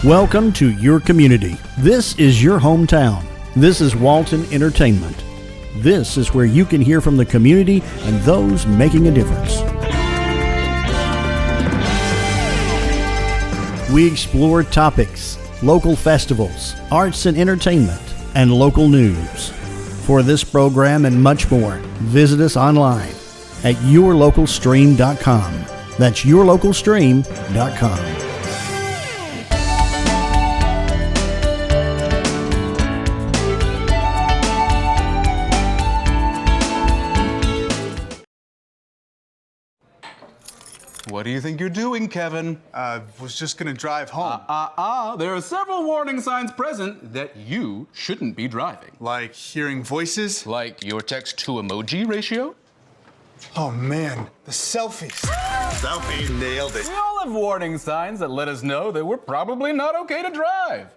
Welcome to your community. This is your hometown. This is Walton Entertainment. This is where you can hear from the community and those making a difference. We explore topics, local festivals, arts and entertainment, and local news. For this program and much more, visit us online at yourlocalstream.com. That's yourlocalstream.com. What do you think you're doing, Kevin? Was just gonna drive home. There are several warning signs present that you shouldn't be driving. Like hearing voices? Like your text-to-emoji ratio? Oh man, the selfies. Selfie, nailed it. We all have warning signs that let us know that we're probably not okay to drive.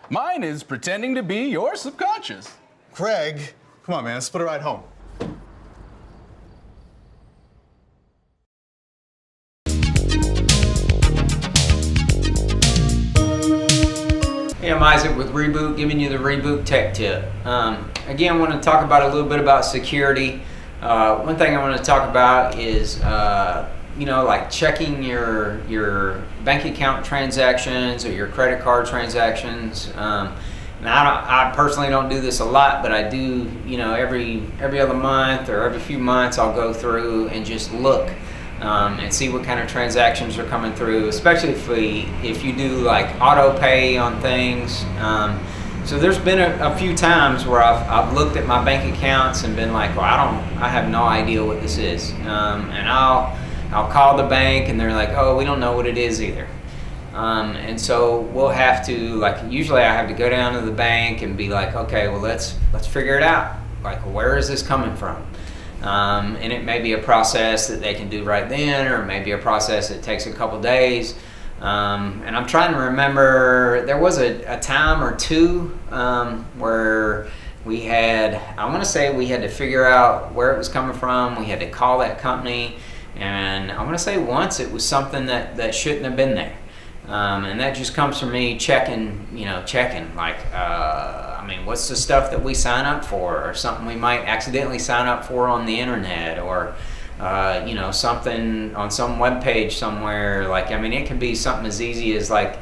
Mine is pretending to be your subconscious. Craig, come on man, let's split a ride home. Hey, I'm Isaac with Reboot, giving you the Reboot Tech Tip. Again, I want to talk about a little bit about security. One thing I want to talk about is, like checking your bank account transactions or your credit card transactions. Now, I personally don't do this a lot, but I do, every other month or every few months, I'll go through and just look. And see what kind of transactions are coming through, especially if you do like auto pay on things. So there's been a few times where I've looked at my bank accounts and been like, well, I have no idea what this is. And I'll call the bank and they're like, oh, we don't know what it is either. And so we'll have to, usually I have to go down to the bank and be like, okay, well, let's figure it out. Like, where is this coming from? And it may be a process that they can do right then, or maybe a process that takes a couple days. And I'm trying to remember, there was a time or two where we had to figure out where it was coming from. We had to call that company, and I want to say once it was something that shouldn't have been there. And that just comes from me checking, what's the stuff that we sign up for, or something we might accidentally sign up for on the internet, or, something on some web page somewhere. It can be something as easy as like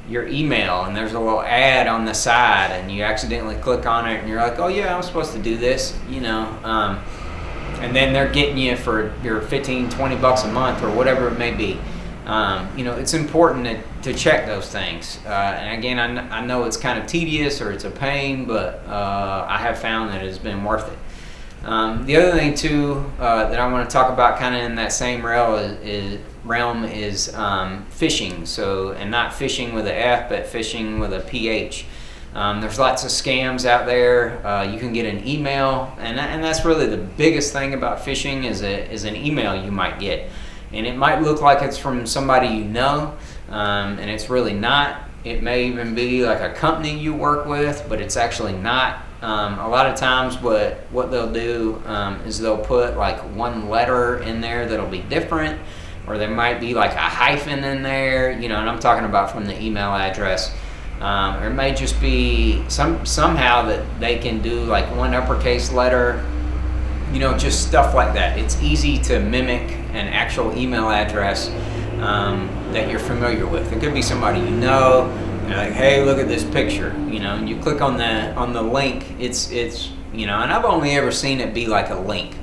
your email, and there's a little ad on the side, and you accidentally click on it, and you're like, oh yeah, I'm supposed to do this, and then they're getting you for your $15-20 a month or whatever it may be. It's important to check those things. And again, I know it's kind of tedious or it's a pain, but I have found that it's been worth it. The other thing too that I want to talk about kind of in that same realm is phishing. So, and not phishing with an F, but phishing with a PH. There's lots of scams out there. You can get an email, and that's really the biggest thing about phishing is an email you might get. And it might look like it's from somebody you know, and it's really not. It may even be like a company you work with, but it's actually not. A lot of times what they'll do is they'll put like one letter in there that'll be different, or there might be like a hyphen in there, and I'm talking about from the email address. Or it may just be somehow that they can do like one uppercase letter, just stuff like that. It's easy to mimic an actual email address that you're familiar with. It could be somebody you know. You're like, hey, look at this picture, and you click on the link. It's and I've only ever seen it be like a link.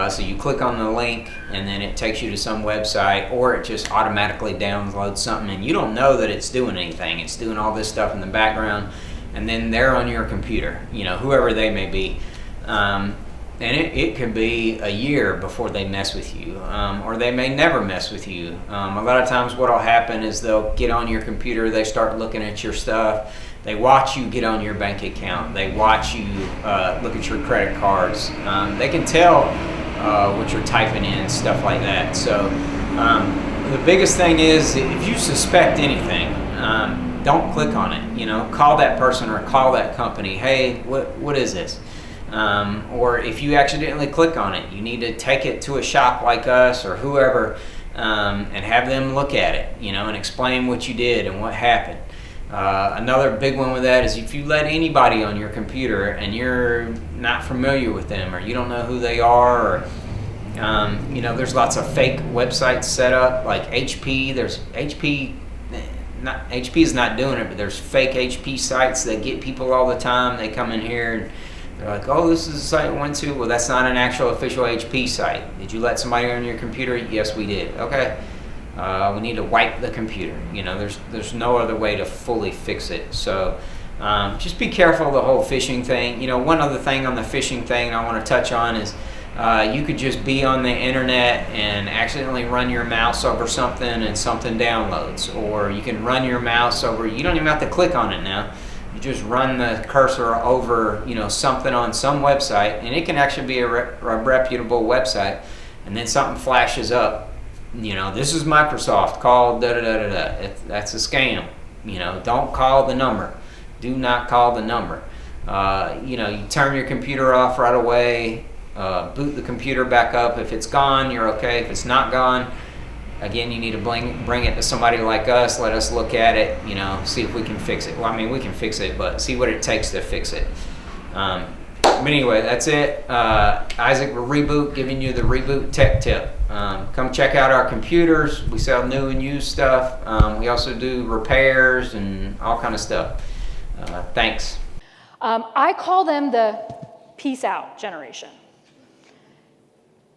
So you click on the link, and then it takes you to some website, or it just automatically downloads something, and you don't know that it's doing anything. It's doing all this stuff in the background, and then they're on your computer, whoever they may be. And it could be a year before they mess with you, or they may never mess with you. A lot of times what'll happen is they'll get on your computer, they start looking at your stuff, they watch you get on your bank account, they watch you look at your credit cards. They can tell what you're typing in, stuff like that. So the biggest thing is, if you suspect anything, don't click on it. Call that person or call that company. Hey, what is this? Or if you accidentally click on it, you need to take it to a shop like us or whoever, and have them look at it, and explain what you did and what happened. Another big one with that is if you let anybody on your computer and you're not familiar with them or you don't know who they are, or there's lots of fake websites set up like HP. There's HP is not doing it, but there's fake HP sites that get people all the time. They come in here and they're like, oh, this is a site I went to. Well, that's not an actual official HP site. Did you let somebody on your computer? Yes, we did. Okay. We need to wipe the computer. There's no other way to fully fix it. So just be careful of the whole phishing thing. One other thing on the phishing thing I want to touch on is you could just be on the internet and accidentally run your mouse over something and something downloads. Or you can run your mouse over, you don't even have to click on it now. You just run the cursor over, something on some website, and it can actually be a reputable website, and then something flashes up. This is Microsoft, call da-da-da-da-da. That's a scam. Don't call the number. Do not call the number. You turn your computer off right away, boot the computer back up. If it's gone, you're okay. If it's not gone, again, you need to bring it to somebody like us. Let us look at it, see if we can fix it. Well, we can fix it, but see what it takes to fix it. But anyway, that's it. Isaac with Reboot, giving you the Reboot Tech Tip. Come check out our computers. We sell new and used stuff. We also do repairs and all kind of stuff. Thanks. I call them the peace out generation.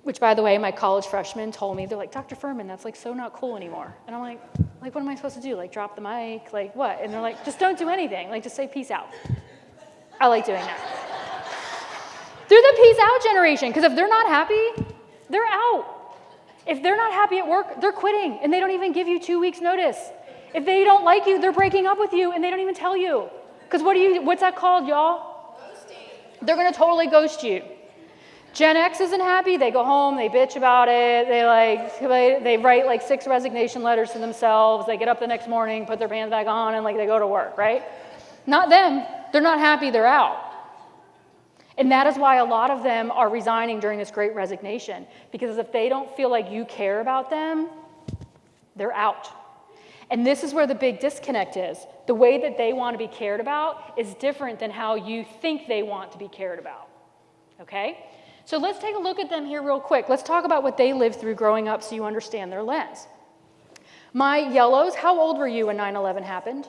Which, by the way, my college freshmen told me, they're like, Dr. Furman, that's like so not cool anymore. And I'm like, what am I supposed to do? Like drop the mic? Like what? And they're like, just don't do anything. Like just say peace out. I like doing that. They're the peace out generation, because if they're not happy, they're out. If they're not happy at work, they're quitting, and they don't even give you 2 weeks notice. If they don't like you, they're breaking up with you, and they don't even tell you. Because what's that called, y'all? Ghosting. They're going to totally ghost you. Gen X isn't happy. They go home, they bitch about it. They write like 6 resignation letters to themselves. They get up the next morning, put their pants back on, and they go to work, right? Not them. They're not happy. They're out. And that is why a lot of them are resigning during this great resignation, because if they don't feel like you care about them, they're out. And this is where the big disconnect is. The way that they want to be cared about is different than how you think they want to be cared about. Okay? So let's take a look at them here real quick. Let's talk about what they lived through growing up so you understand their lens. My yellows, how old were you when 9/11 happened?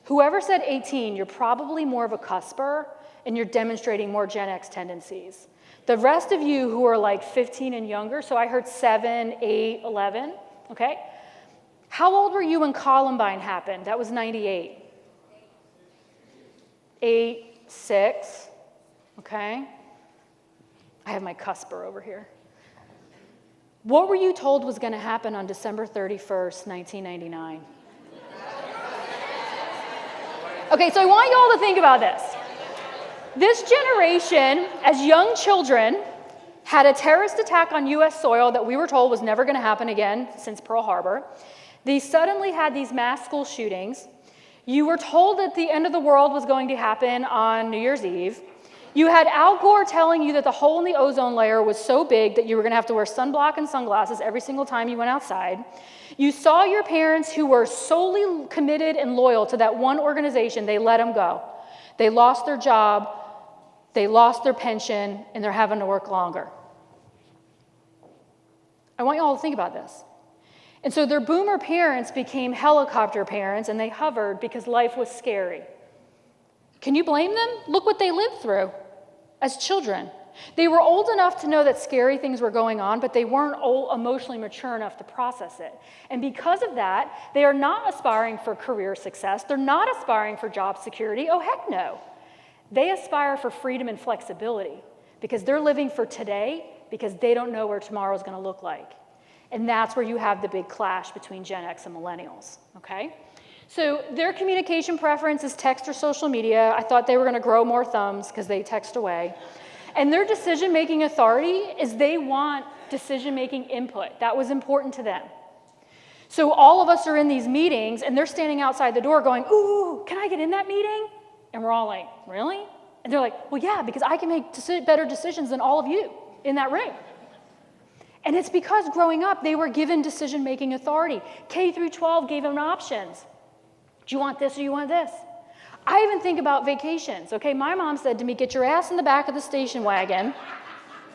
Whoever said 18, you're probably more of a cusper, and you're demonstrating more Gen X tendencies. The rest of you who are like 15 and younger, so I heard 7, 8, 11, okay? How old were you when Columbine happened? That was 98. 8, 6, okay? I have my cusper over here. What were you told was going to happen on December 31st, 1999? Okay, so I want you all to think about this. This generation, as young children, had a terrorist attack on U.S. soil that we were told was never going to happen again since Pearl Harbor. They suddenly had these mass school shootings. You were told that the end of the world was going to happen on New Year's Eve. You had Al Gore telling you that the hole in the ozone layer was so big that you were going to have to wear sunblock and sunglasses every single time you went outside. You saw your parents who were solely committed and loyal to that one organization. They let them go. They lost their job, they lost their pension, and they're having to work longer. I want you all to think about this. And so their boomer parents became helicopter parents, and they hovered because life was scary. Can you blame them? Look what they lived through as children. They were old enough to know that scary things were going on, but they weren't emotionally mature enough to process it. And because of that, they are not aspiring for career success. They're not aspiring for job security. Oh, heck no. They aspire for freedom and flexibility because they're living for today because they don't know where tomorrow is going to look like. And that's where you have the big clash between Gen X and millennials, okay? So their communication preference is text or social media. I thought they were going to grow more thumbs because they text away. And their decision-making authority is they want decision-making input. That was important to them. So all of us are in these meetings, and they're standing outside the door going, ooh, can I get in that meeting? And we're all like, really? And they're like, well, yeah, because I can make better decisions than all of you in that room. And it's because growing up, they were given decision-making authority. K through 12 gave them options. Do you want this or do you want this? I even think about vacations, okay? My mom said to me, get your ass in the back of the station wagon.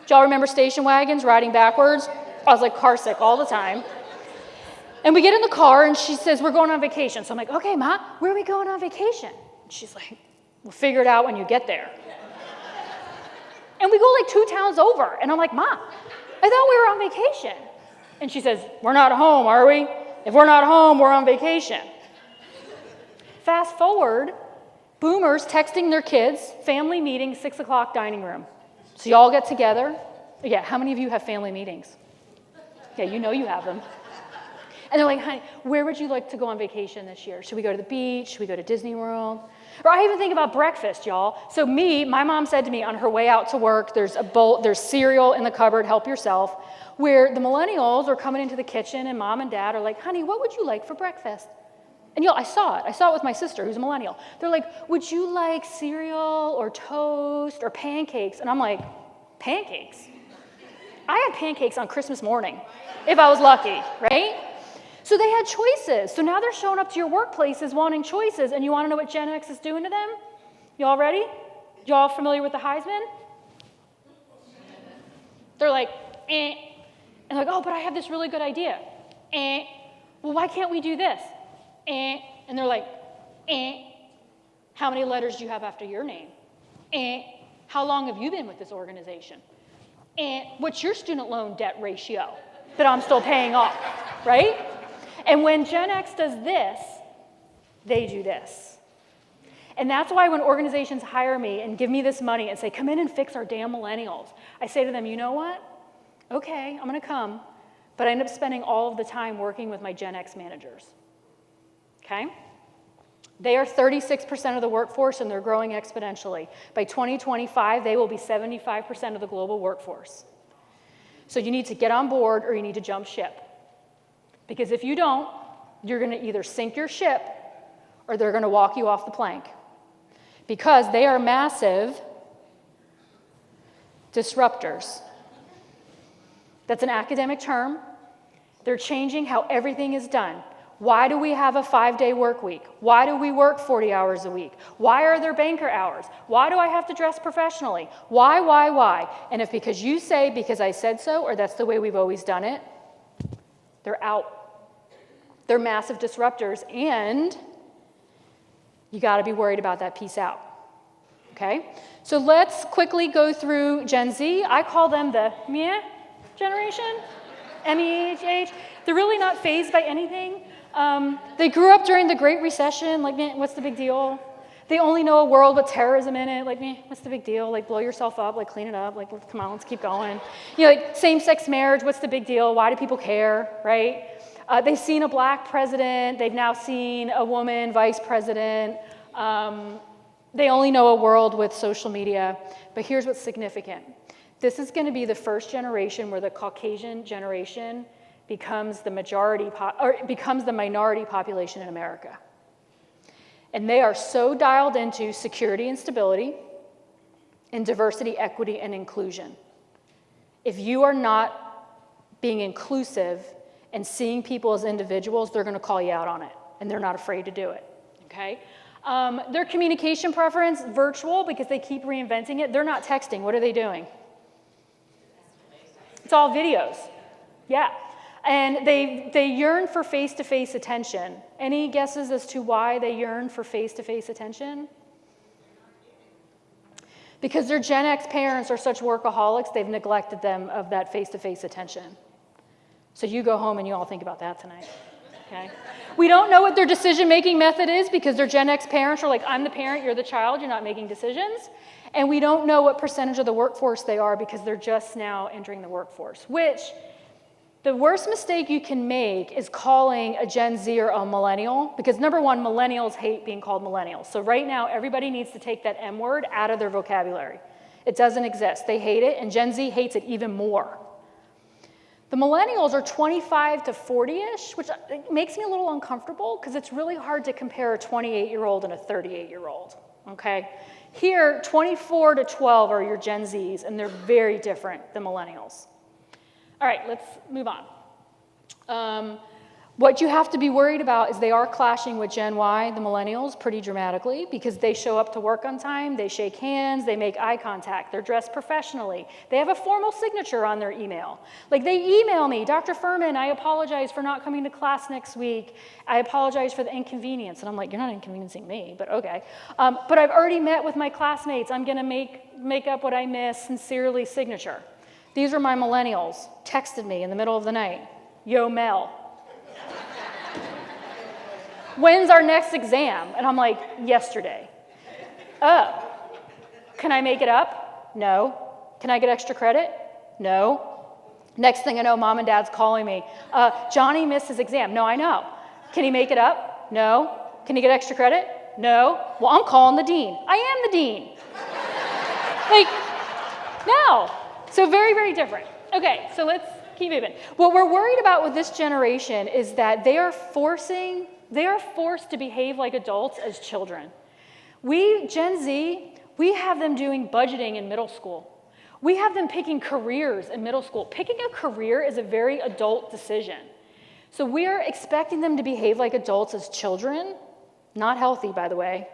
Do y'all remember station wagons riding backwards? I was like car sick all the time. And we get in the car and she says, we're going on vacation. So I'm like, okay, Ma, where are we going on vacation? And she's like, we'll figure it out when you get there. And we go like 2 towns over. And I'm like, Ma, I thought we were on vacation. And she says, we're not home, are we? If we're not home, we're on vacation. Fast forward, boomers texting their kids, family meeting, 6 o'clock dining room. So you all get together. Yeah, how many of you have family meetings? Yeah, you know you have them. And they're like, honey, where would you like to go on vacation this year? Should we go to the beach? Should we go to Disney World? Or I even think about breakfast, y'all. So my mom said to me on her way out to work, there's cereal in the cupboard, help yourself, where the millennials are coming into the kitchen and mom and dad are like, honey, what would you like for breakfast? And y'all, I saw it. I saw it with my sister, who's a millennial. They're like, would you like cereal or toast or pancakes? And I'm like, pancakes? I had pancakes on Christmas morning, if I was lucky, right? So they had choices. So now they're showing up to your workplaces wanting choices, and you want to know what Gen X is doing to them? Y'all ready? Y'all familiar with the Heisman? They're like, eh. And they're like, oh, but I have this really good idea. Eh. Well, why can't we do this? Eh. And they're like, eh. How many letters do you have after your name? Eh. How long have you been with this organization? Eh. What's your student loan debt ratio that I'm still paying off, right? And when Gen X does this, they do this. And that's why when organizations hire me and give me this money and say, come in and fix our damn millennials, I say to them, you know what? Okay, I'm going to come, but I end up spending all of the time working with my Gen X managers. Okay? They are 36% of the workforce, and they're growing exponentially. By 2025, they will be 75% of the global workforce. So you need to get on board or you need to jump ship. Because if you don't, you're going to either sink your ship or they're going to walk you off the plank. Because they are massive disruptors. That's an academic term. They're changing how everything is done. Why do we have a 5-day work week? Why do we work 40 hours a week? Why are there banker hours? Why do I have to dress professionally? Why? And if because you say, because I said so, or that's the way we've always done it, they're out. They're massive disruptors, and you got to be worried about that piece out. Okay? So let's quickly go through Gen Z. I call them the meh generation, M-E-H-H. They're really not fazed by anything. They grew up during the Great Recession. Like, meh, what's the big deal? They only know a world with terrorism in it. Like, meh, what's the big deal? Like, blow yourself up. Like, clean it up. Like, come on, let's keep going. You know, like, same-sex marriage. What's the big deal? Why do people care? Right? They've seen a black president. They've now seen a woman vice president. They only know a world with social media. But here's what's significant. This is going to be the first generation where the Caucasian generation becomes the minority population in America. And they are so dialed into security and stability, and diversity, equity, and inclusion. If you are not being inclusive and seeing people as individuals, they're going to call you out on it, and they're not afraid to do it, okay? Their communication preference, virtual, because they keep reinventing it. They're not texting. What are they doing? It's all videos, yeah. And they yearn for face-to-face attention. Any guesses as to why they yearn for face-to-face attention? Because their Gen X parents are such workaholics, they've neglected them of that face-to-face attention. So you go home and you all think about that tonight, okay? We don't know what their decision-making method is because their Gen X parents are like, I'm the parent, you're the child, you're not making decisions. And we don't know what percentage of the workforce they are because they're just now entering the workforce, which the worst mistake you can make is calling a Gen Z or a millennial, because number one, millennials hate being called millennials. So right now, everybody needs to take that M word out of their vocabulary. It doesn't exist. They hate it, and Gen Z hates it even more. The millennials are 25 to 40-ish, which makes me a little uncomfortable because it's really hard to compare a 28-year-old and a 38-year-old, okay? Here, 24 to 12 are your Gen Zs, and they're very different than millennials. All right, let's move on. What you have to be worried about is they are clashing with Gen Y, the millennials, pretty dramatically because they show up to work on time, they shake hands, they make eye contact, they're dressed professionally. They have a formal signature on their email. Like they email me, Dr. Furman, I apologize for not coming to class next week. I apologize for the inconvenience. And I'm like, you're not inconveniencing me, but okay. But I've already met with my classmates. I'm gonna make up what I missed, sincerely, signature. These are my millennials, texted me in the middle of the night. Yo, Mel. When's our next exam? And I'm like, yesterday. Oh, can I make it up? No. Can I get extra credit? No. Next thing I know, mom and dad's calling me. Johnny missed his exam. No, I know. Can he make it up? No. Can he get extra credit? No. Well, I'm calling the dean. I am the dean. Like, no. So very, very different. Okay, so let's keep moving. What we're worried about with this generation is that they are forced to behave like adults as children. We, Gen Z, we have them doing budgeting in middle school. We have them picking careers in middle school. Picking a career is a very adult decision. So we're expecting them to behave like adults as children, not healthy, by the way.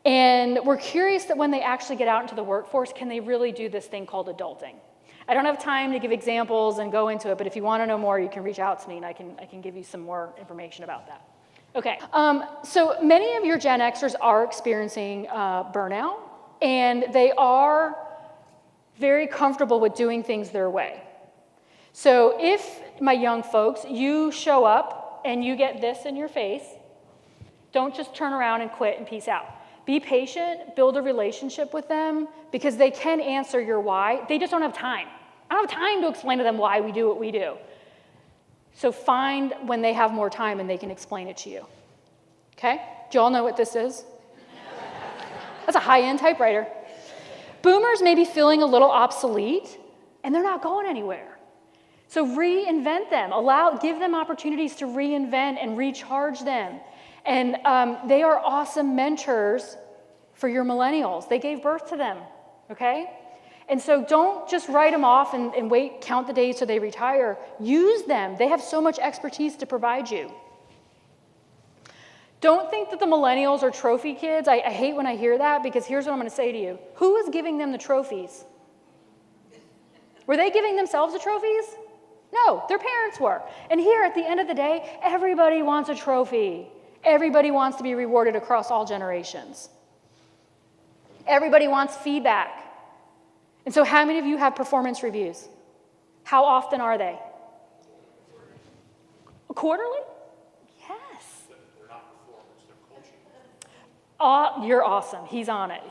And we're curious that when they actually get out into the workforce, can they really do this thing called adulting? I don't have time to give examples and go into it, but if you want to know more, you can reach out to me and I can give you some more information about that. Okay, so many of your Gen Xers are experiencing burnout, and they are very comfortable with doing things their way. So if, my young folks, you show up and you get this in your face, don't just turn around and quit and peace out. Be patient, build a relationship with them, because they can answer your why. They just don't have time. I don't have time to explain to them why we do what we do. So find when they have more time and they can explain it to you. Okay? Do you all know what this is? That's a high-end typewriter. Boomers may be feeling a little obsolete, and they're not going anywhere. So reinvent them. Give them opportunities to reinvent and recharge them. And they are awesome mentors for your millennials. They gave birth to them, okay? And so don't just write them off and wait, count the days till they retire. Use them. They have so much expertise to provide you. Don't think that the millennials are trophy kids. I hate when I hear that, because here's what I'm going to say to you. Who is giving them the trophies? Were they giving themselves the trophies? No, their parents were. And here, at the end of the day, everybody wants a trophy. Everybody wants to be rewarded across all generations. Everybody wants feedback. And so how many of you have performance reviews? How often are they? Quarterly? Yes. They're not performance, they're coaching. Oh, you're awesome. He's on it.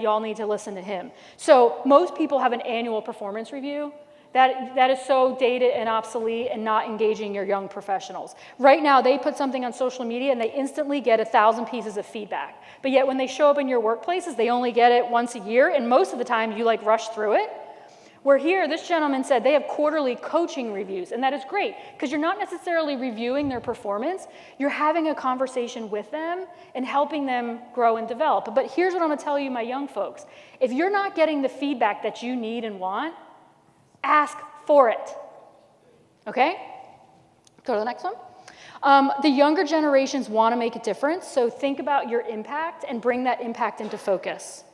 Y'all need to listen to him. So most people have an annual performance review. That is so dated and obsolete and not engaging your young professionals. Right now, they put something on social media and they instantly get 1,000 pieces of feedback. But yet when they show up in your workplaces, they only get it once a year, and most of the time you rush through it. Where here, this gentleman said they have quarterly coaching reviews, and that is great, because you're not necessarily reviewing their performance, you're having a conversation with them and helping them grow and develop. But here's what I'm gonna tell you, my young folks. If you're not getting the feedback that you need and want, ask for it, okay? Go to the next one. The younger generations want to make a difference, so think about your impact and bring that impact into focus.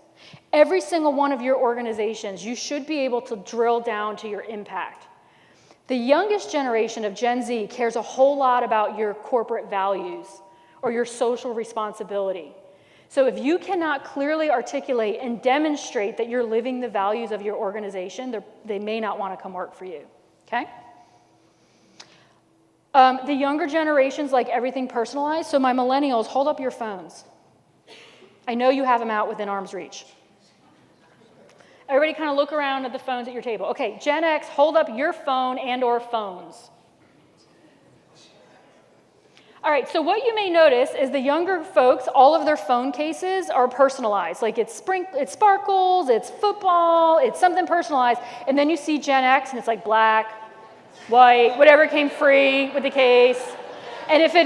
Every single one of your organizations, you should be able to drill down to your impact. The youngest generation of Gen Z cares a whole lot about your corporate values or your social responsibility. So if you cannot clearly articulate and demonstrate that you're living the values of your organization, they may not want to come work for you, okay? The younger generations like everything personalized, so my millennials, hold up your phones. I know you have them out within arm's reach. Everybody kind of look around at the phones at your table. Okay, Gen X, hold up your phone and or phones. All right, so what you may notice is the younger folks, all of their phone cases are personalized. Like it's sparkles, it's football, it's something personalized. And then you see Gen X and it's like black, white, whatever came free with the case. And if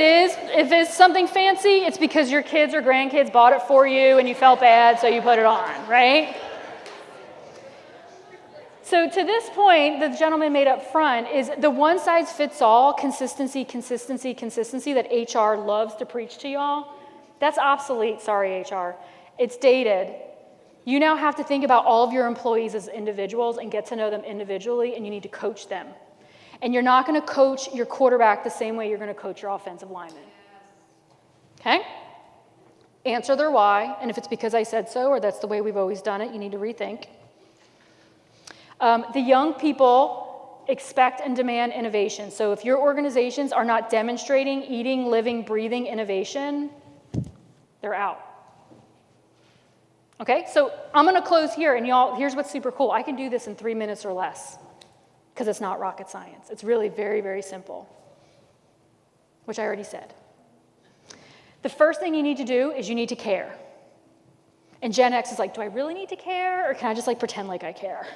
it's something fancy, it's because your kids or grandkids bought it for you and you felt bad, so you put it on, right? So to this point, the gentleman made up front is the one-size-fits-all consistency that HR loves to preach to y'all. That's obsolete, sorry, HR. It's dated. You now have to think about all of your employees as individuals and get to know them individually, and you need to coach them. And you're not going to coach your quarterback the same way you're going to coach your offensive lineman. Okay? Answer their why, and if it's because I said so or that's the way we've always done it, you need to rethink. The young people expect and demand innovation. So if your organizations are not demonstrating eating, living, breathing innovation, they're out. Okay, so I'm going to close here, and y'all, here's what's super cool. I can do this in 3 minutes or less because it's not rocket science. It's really very, very simple, which I already said. The first thing you need to do is you need to care. And Gen X is like, do I really need to care, or can I just pretend like I care?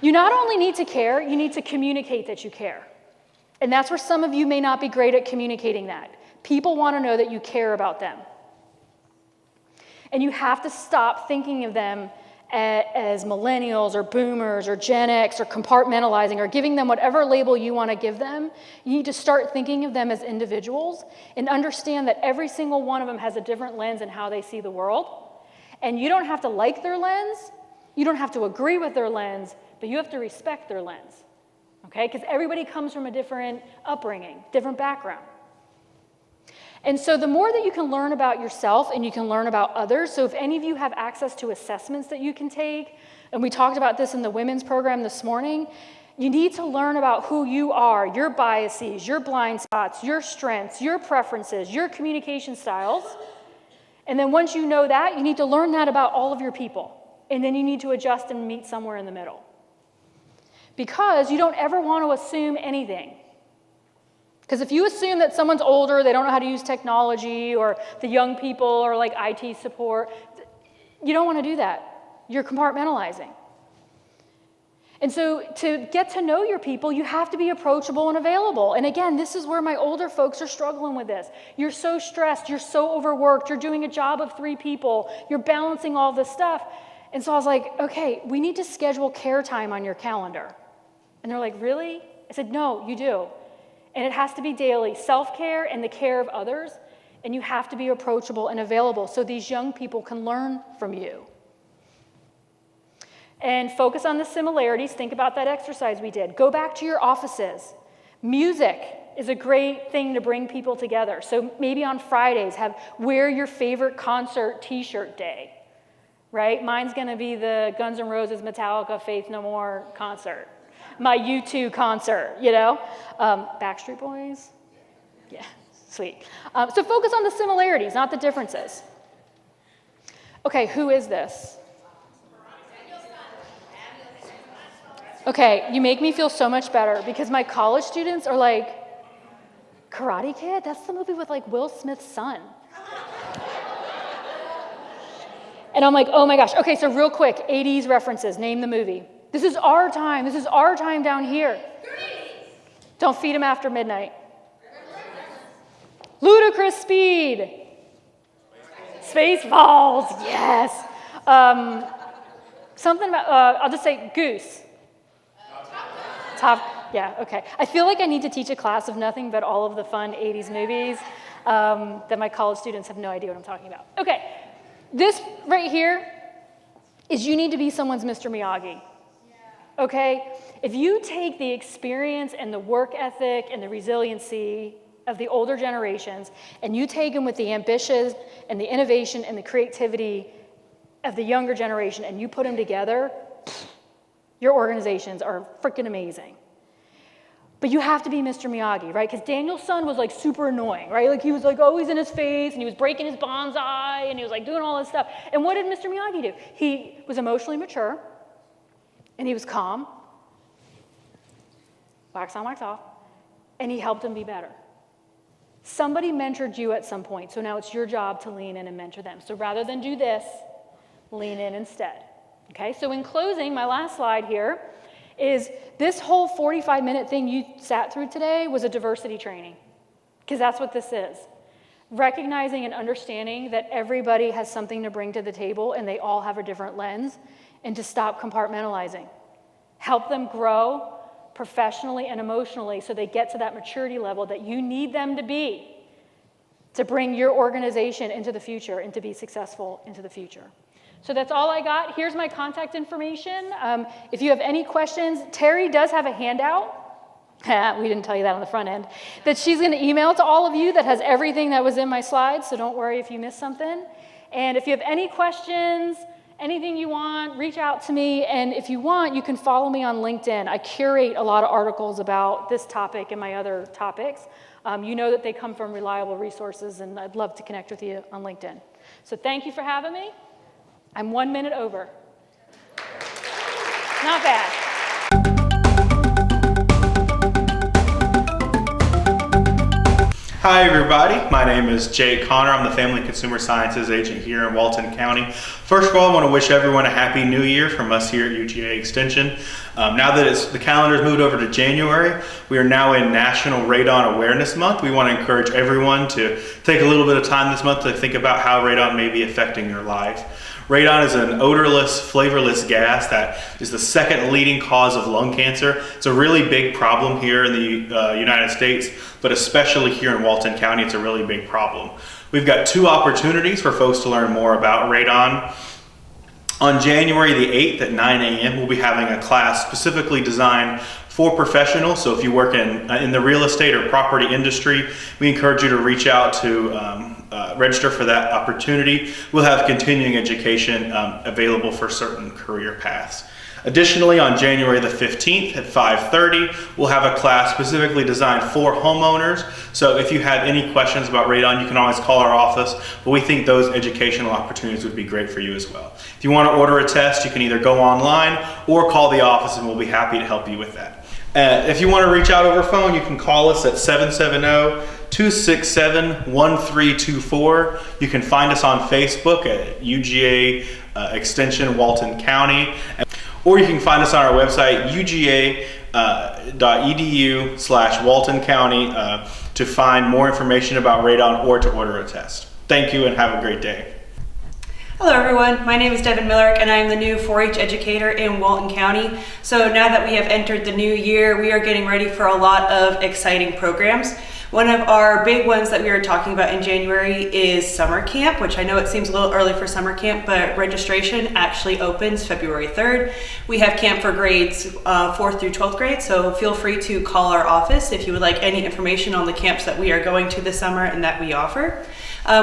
You not only need to care, you need to communicate that you care. And that's where some of you may not be great at communicating that. People want to know that you care about them. And you have to stop thinking of them as millennials or boomers or Gen X or compartmentalizing or giving them whatever label you want to give them. You need to start thinking of them as individuals and understand that every single one of them has a different lens in how they see the world. And you don't have to like their lens. You don't have to agree with their lens, but you have to respect their lens. Okay? Because everybody comes from a different upbringing, different background. And so the more that you can learn about yourself and you can learn about others, so if any of you have access to assessments that you can take, and we talked about this in the women's program this morning, you need to learn about who you are, your biases, your blind spots, your strengths, your preferences, your communication styles. And then once you know that, you need to learn that about all of your people. And then you need to adjust and meet somewhere in the middle. Because you don't ever want to assume anything. Because if you assume that someone's older, they don't know how to use technology, or the young people are like IT support, you don't want to do that. You're compartmentalizing. And so to get to know your people, you have to be approachable and available. And again, this is where my older folks are struggling with this. You're so stressed, you're so overworked, you're doing a job of 3 people, you're balancing all this stuff. And so I was like, okay, we need to schedule care time on your calendar. And they're like, really? I said, no, you do. And it has to be daily, self-care and the care of others, and you have to be approachable and available so these young people can learn from you. And focus on the similarities. Think about that exercise we did. Go back to your offices. Music is a great thing to bring people together. So maybe on Fridays, wear your favorite concert t-shirt day, right? Mine's going to be the Guns N' Roses, Metallica, Faith No More concert. My U2 concert, Backstreet Boys? Yeah, sweet. So focus on the similarities, not the differences. Okay, who is this? Okay, you make me feel so much better because my college students are like, Karate Kid? That's the movie with Will Smith's son. And I'm like, oh my gosh. Okay, so real quick, 80s references, name the movie. This is our time. This is our time down here. Don't feed him after midnight. Ludicrous Speed. Spaceballs. Yes. Something about, I'll just say Goose. Yeah, okay. I feel like I need to teach a class of nothing but all of the fun 80s movies that my college students have no idea what I'm talking about. Okay, this right here is you need to be someone's Mr. Miyagi. Okay? If you take the experience and the work ethic and the resiliency of the older generations and you take them with the ambition and the innovation and the creativity of the younger generation and you put them together, your organizations are freaking amazing. But you have to be Mr. Miyagi, right? Because Daniel's son was super annoying, right? He was always in his face and he was breaking his bonsai and he was doing all this stuff. And what did Mr. Miyagi do? He was emotionally mature. And he was calm, wax on, wax off, and he helped him be better. Somebody mentored you at some point, so now it's your job to lean in and mentor them. So rather than do this, lean in instead. Okay, so in closing, my last slide here is this whole 45-minute thing you sat through today was a diversity training, because that's what this is. Recognizing and understanding that everybody has something to bring to the table and they all have a different lens, and to stop compartmentalizing. Help them grow professionally and emotionally so they get to that maturity level that you need them to be to bring your organization into the future and to be successful into the future. So that's all I got. Here's my contact information. If you have any questions, Terry does have a handout. We didn't tell you that on the front end. That she's going to email to all of you that has everything that was in my slides, so don't worry if you missed something. And if you have any questions, anything you want, reach out to me. And if you want, you can follow me on LinkedIn. I curate a lot of articles about this topic and my other topics. You know that they come from reliable resources, and I'd love to connect with you on LinkedIn. So thank you for having me. I'm 1 minute over. Not bad. Hi everybody, my name is Jay Connor. I'm the Family Consumer Sciences agent here in Walton County. First of all, I want to wish everyone a happy new year from us here at UGA Extension. Now that the calendar's moved over to January, we are now in National Radon Awareness Month. We want to encourage everyone to take a little bit of time this month to think about how radon may be affecting your life. Radon is an odorless, flavorless gas that is the second leading cause of lung cancer. It's a really big problem here in the United States, but especially here in Walton County, it's a really big problem. We've got 2 opportunities for folks to learn more about radon. On January the 8th at 9 a.m., we'll be having a class specifically designed for professionals. So if you work in the real estate or property industry, we encourage you to reach out to register for that opportunity. We'll have continuing education available for certain career paths. Additionally, on January the 15th at 5:30, we'll have a class specifically designed for homeowners. So if you have any questions about radon, you can always call our office, but we think those educational opportunities would be great for you as well. If you want to order a test, you can either go online or call the office and we'll be happy to help you with that. If you want to reach out over phone, you can call us at 770-267-1324. You can find us on Facebook at UGA Extension Walton County, or you can find us on our website uga.edu/Walton County to find more information about radon or to order a test. Thank you and have a great day. Hello everyone, my name is Devin Millerick and I am the new 4-H educator in Walton County. So now that we have entered the new year, we are getting ready for a lot of exciting programs. One of our big ones that we are talking about in January is summer camp, which I know it seems a little early for summer camp, but registration actually opens February 3rd. We have camp for grades 4th through 12th grade, so feel free to call our office if you would like any information on the camps that we are going to this summer and that we offer.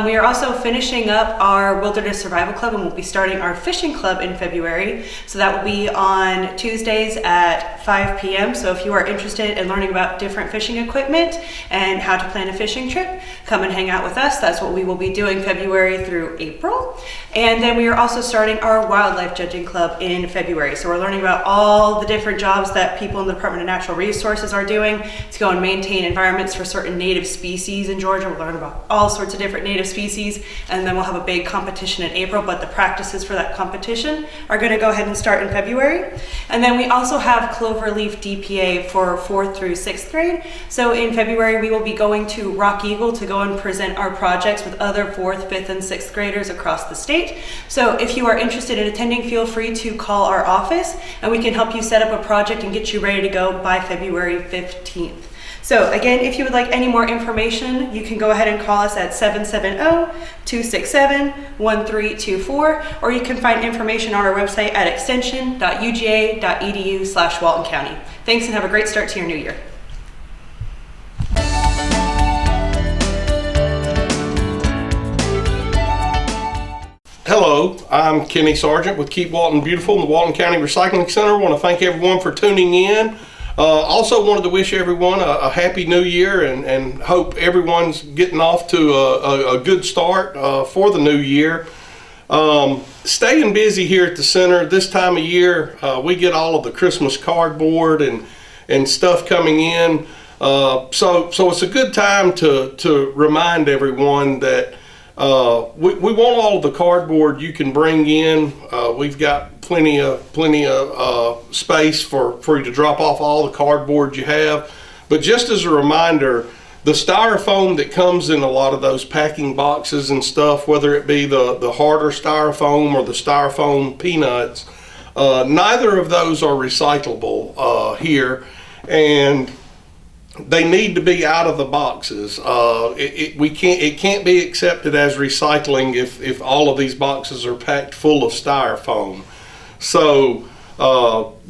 We are also finishing up our Wilderness Survival Club, and we'll be starting our fishing club in February. So that will be on Tuesdays at 5 p.m. So if you are interested in learning about different fishing equipment and how to plan a fishing trip, come and hang out with us. That's what we will be doing February through April. And then we are also starting our wildlife judging club in February. So we're learning about all the different jobs that people in the Department of Natural Resources are doing to go and maintain environments for certain native species in Georgia. We'll learn about all sorts of different native species, and then we'll have a big competition in April, but the practices for that competition are going to go ahead and start in February. And then we also have Cloverleaf DPA for 4th through 6th grade. So in February, we will be going to Rock Eagle to go and present our projects with other 4th, 5th, and 6th graders across the state. So if you are interested in attending, feel free to call our office, and we can help you set up a project and get you ready to go by February 15th. So again, if you would like any more information, you can go ahead and call us at 770-267-1324, or you can find information on our website at extension.uga.edu/Walton County. Thanks and have a great start to your new year. Hello, I'm Kenny Sargent with Keep Walton Beautiful and the Walton County Recycling Center. I want to thank everyone for tuning in. Also wanted to wish everyone a happy new year and hope everyone's getting off to a good start for the new year. Staying busy here at the center this time of year. We get all of the Christmas cardboard and stuff coming in. So it's a good time to remind everyone that we want all of the cardboard you can bring in. We've got plenty of space for you to drop off all the cardboard you have. But just as a reminder, the styrofoam that comes in a lot of those packing boxes and stuff, whether it be the harder styrofoam or the styrofoam peanuts, Neither of those are recyclable here, and they need to be out of the boxes. It can't be accepted as recycling if all of these boxes are packed full of styrofoam. So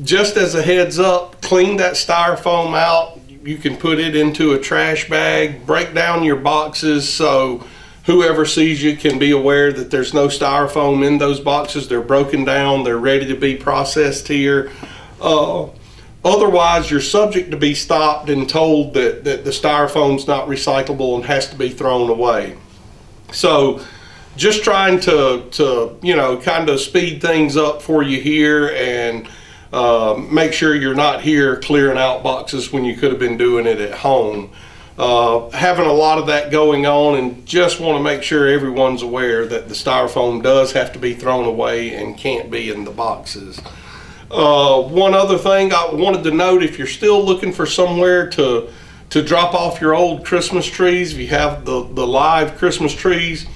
just as a heads up, clean that styrofoam out. You can put it into a trash bag, break down your boxes so whoever sees you can be aware that there's no styrofoam in those boxes. They're broken down, they're ready to be processed here. Otherwise, you're subject to be stopped and told that the styrofoam's not recyclable and has to be thrown away. So just trying to kind of speed things up for you here and make sure you're not here clearing out boxes when you could have been doing it at home. Having a lot of that going on, and just want to make sure everyone's aware that the styrofoam does have to be thrown away and can't be in the boxes. One other thing I wanted to note, if you're still looking for somewhere to drop off your old Christmas trees, if you have the live Christmas trees,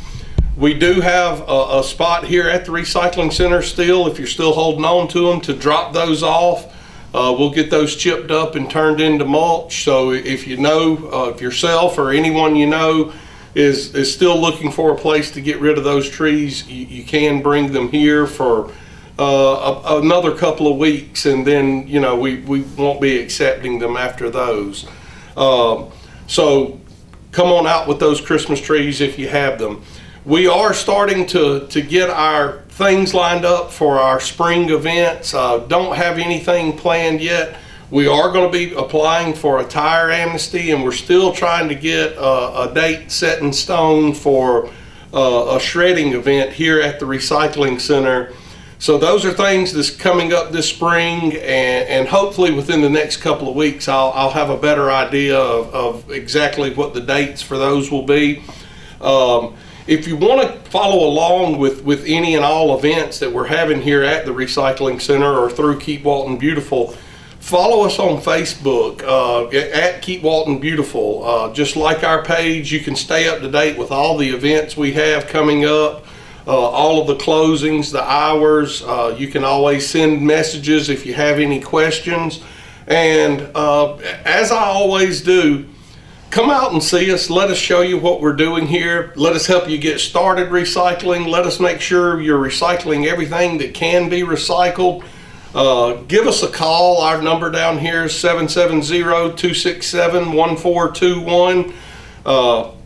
we do have a spot here at the recycling center still, if you're still holding on to them, to drop those off. We'll get those chipped up and turned into mulch. So if you know, if yourself or anyone you know is still looking for a place to get rid of those trees, you can bring them here for another couple of weeks, and then we won't be accepting them after those. So come on out with those Christmas trees if you have them. We are starting to get our things lined up for our spring events. Don't have anything planned yet. We are going to be applying for a tire amnesty, and we're still trying to get a date set in stone for a shredding event here at the recycling center. So those are things that's coming up this spring, and hopefully within the next couple of weeks I'll have a better idea of exactly what the dates for those will be. If you want to follow along with any and all events that we're having here at the recycling center or through Keep Walton Beautiful, follow us on Facebook at Keep Walton Beautiful. Just like our page, you can stay up to date with all the events we have coming up. All of the closings, the hours. You can always send messages if you have any questions. And as I always do, come out and see us. Let us show you what we're doing here. Let us help you get started recycling. Let us make sure you're recycling everything that can be recycled. Give us a call. Our number down here is 770-267-1421.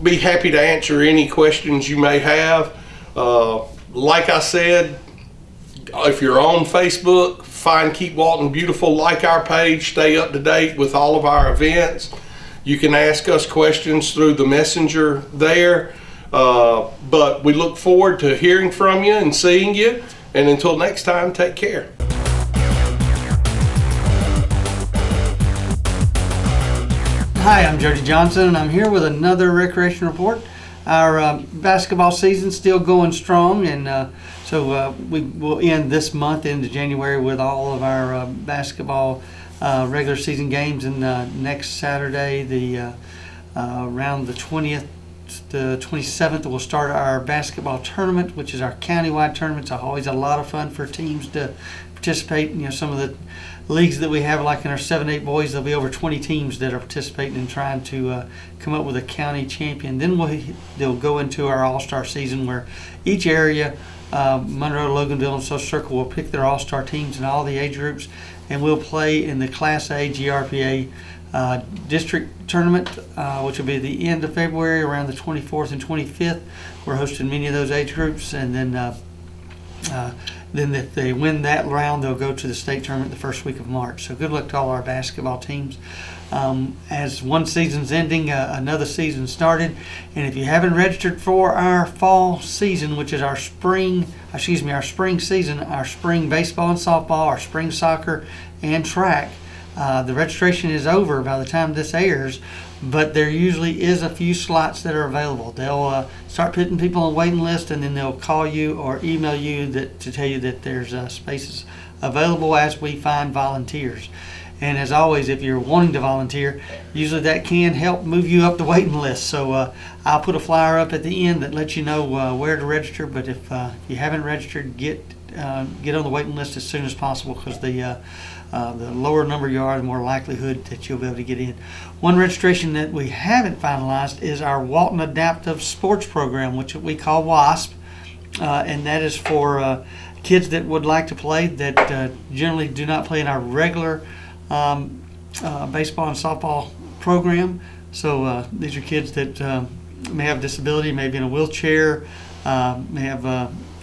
Be happy to answer any questions you may have. Like I said, if you're on Facebook, find Keep Walton Beautiful, like our page, stay up to date with all of our events. You can ask us questions through the messenger there, but we look forward to hearing from you and seeing you, and until next time, take care. Hi, I'm Jody Johnson, and I'm here with another recreation report. Our basketball season's still going strong, and so we will end this month into January with all of our basketball regular season games. And next Saturday, around the 20th to 27th, we'll start our basketball tournament, which is our countywide tournament. It's always a lot of fun for teams to participate. Some of the leagues that we have, like in our 7-8 boys, there'll be over 20 teams that are participating and trying to come up with a county champion. Then they'll go into our all-star season, where each area, Monroe, Loganville, and Social Circle, will pick their all-star teams in all the age groups, and we'll play in the Class A GRPA district tournament, which will be at the end of February, around the 24th and 25th. We're hosting many of those age groups, and then if they win that round, they'll go to the state tournament the first week of March. So good luck to all our basketball teams. As one season's ending, another season started. And if you haven't registered for our fall season, which is our spring season, our spring baseball and softball, our spring soccer and track, the registration is over by the time this airs, but there usually is a few slots that are available. They'll start putting people on waiting list, and then they'll call you or email you to tell you that there's spaces available as we find volunteers. And as always, if you're wanting to volunteer, usually that can help move you up the waiting list. So I'll put a flyer up at the end that lets you know where to register. But if you haven't registered, get get on the waiting list as soon as possible, because the lower number you are, the more likelihood that you'll be able to get in. One registration that we haven't finalized is our Walton Adaptive Sports Program, which we call WASP, and that is for kids that would like to play that generally do not play in our regular baseball and softball program. So these are kids that may have disability, may be in a wheelchair, may have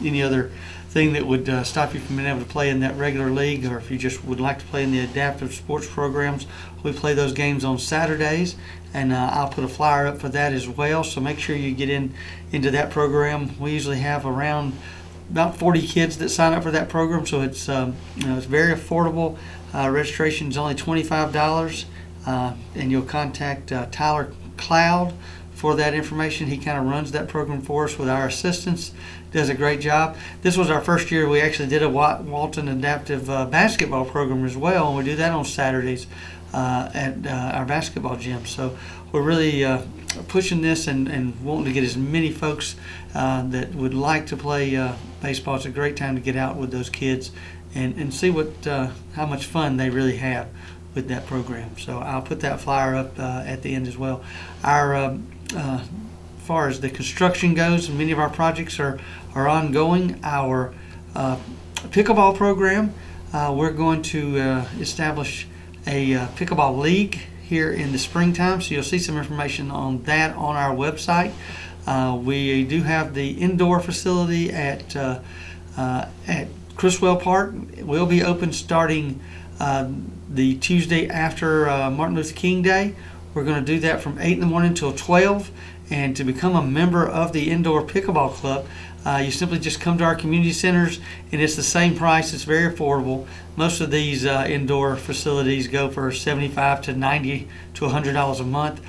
any other thing that would stop you from being able to play in that regular league, or if you just would like to play in the adaptive sports programs. We play those games on Saturdays, and I'll put a flyer up for that as well, so make sure you get into that program. We usually have around about 40 kids that sign up for that program, so it's it's very affordable. Registration is only $25, and you'll contact Tyler Cloud for that information. He kind of runs that program for us with our assistants, does a great job. This was our first year we actually did a Walton Adaptive basketball program as well, and we do that on Saturdays at our basketball gym. So we're really pushing this and wanting to get as many folks that would like to play baseball. It's a great time to get out with those kids and see how much fun they really have with that program. So I'll put that flyer up at the end as well. Our as far as the construction goes, many of our projects are ongoing. Our pickleball program, we're going to establish a pickleball league here in the springtime, so you'll see some information on that on our website. We do have the indoor facility at Criswell Park. It will be open starting the Tuesday after Martin Luther King Day. We're going to do that from 8 in the morning till 12. And to become a member of the Indoor Pickleball Club, you simply just come to our community centers, and it's the same price. It's very affordable. Most of these indoor facilities go for $75 to $90 to $100 a month.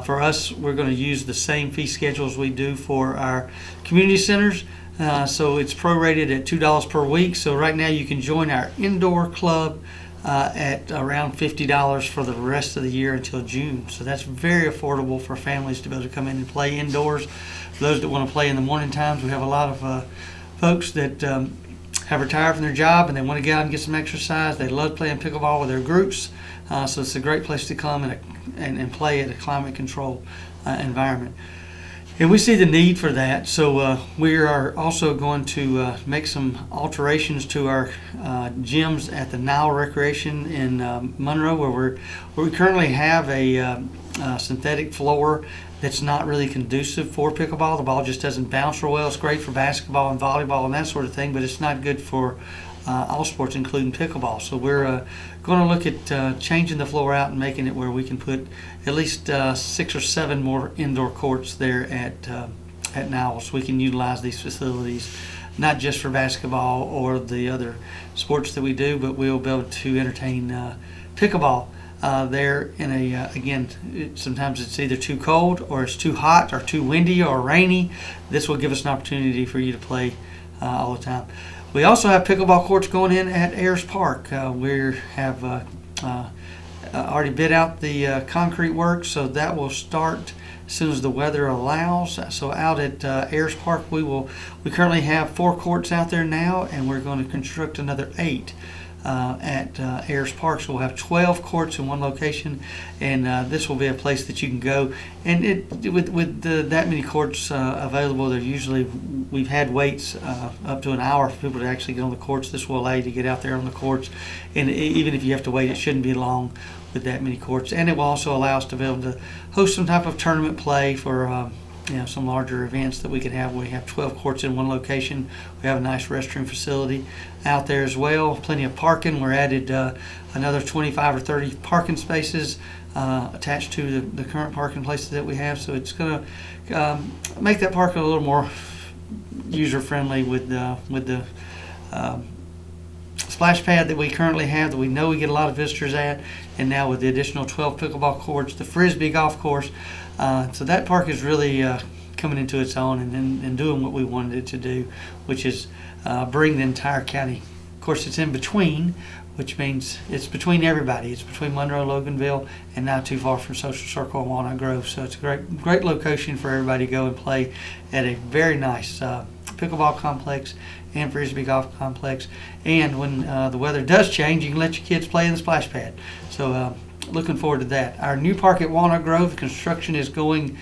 For us, we're going to use the same fee schedules we do for our community centers. So it's prorated at $2 per week. So right now you can join our indoor club at around $50 for the rest of the year until June. So that's very affordable for families to be able to come in and play indoors. For those that want to play in the morning times, we have a lot of folks that have retired from their job and they want to get out and get some exercise. They love playing pickleball with their groups. So it's a great place to come and play at a climate control environment. And we see the need for that, so we are also going to make some alterations to our gyms at the Nile Recreation in Monroe, where we currently have a synthetic floor that's not really conducive for pickleball. The ball just doesn't bounce real well. It's great for basketball and volleyball and that sort of thing, but it's not good for all sports, including pickleball. So we're going to look at changing the floor out and making it where we can put at least 6 or 7 more indoor courts there at Nile, so we can utilize these facilities not just for basketball or the other sports that we do, but we'll be able to entertain pickleball there in again, sometimes it's either too cold or it's too hot or too windy or rainy. This will give us an opportunity for you to play all the time. We also have pickleball courts going in at Ayers Park. We have already bid out the concrete work, so that will start as soon as the weather allows. So out at Ayers Park, we currently have 4 courts out there now, and we're going to construct another 8 at Ayers Park. So we'll have 12 courts in one location, and this will be a place that you can go. And with that many courts available, we've had waits up to an hour for people to actually get on the courts. This will allow you to get out there on the courts, and even if you have to wait, it shouldn't be long with that many courts. And it will also allow us to be able to host some type of tournament play for some larger events that we could have. We have 12 courts in one location. We have a nice restroom facility out there as well. Plenty of parking. We're added another 25 or 30 parking spaces attached to the current parking places that we have. So it's going to make that park a little more user-friendly with the splash pad that we currently have, that we know we get a lot of visitors at, and now with the additional 12 pickleball courts, the frisbee golf course. So that park is really coming into its own and doing what we wanted it to do, which is bring the entire county. Of course, it's in between which means it's between everybody. It's between Monroe, Loganville, and not too far from Social Circle and Walnut Grove. So it's a great location for everybody to go and play at a very nice pickleball complex and frisbee golf complex. And when the weather does change, you can let your kids play in the splash pad. So looking forward to that. Our new park at Walnut Grove, construction is going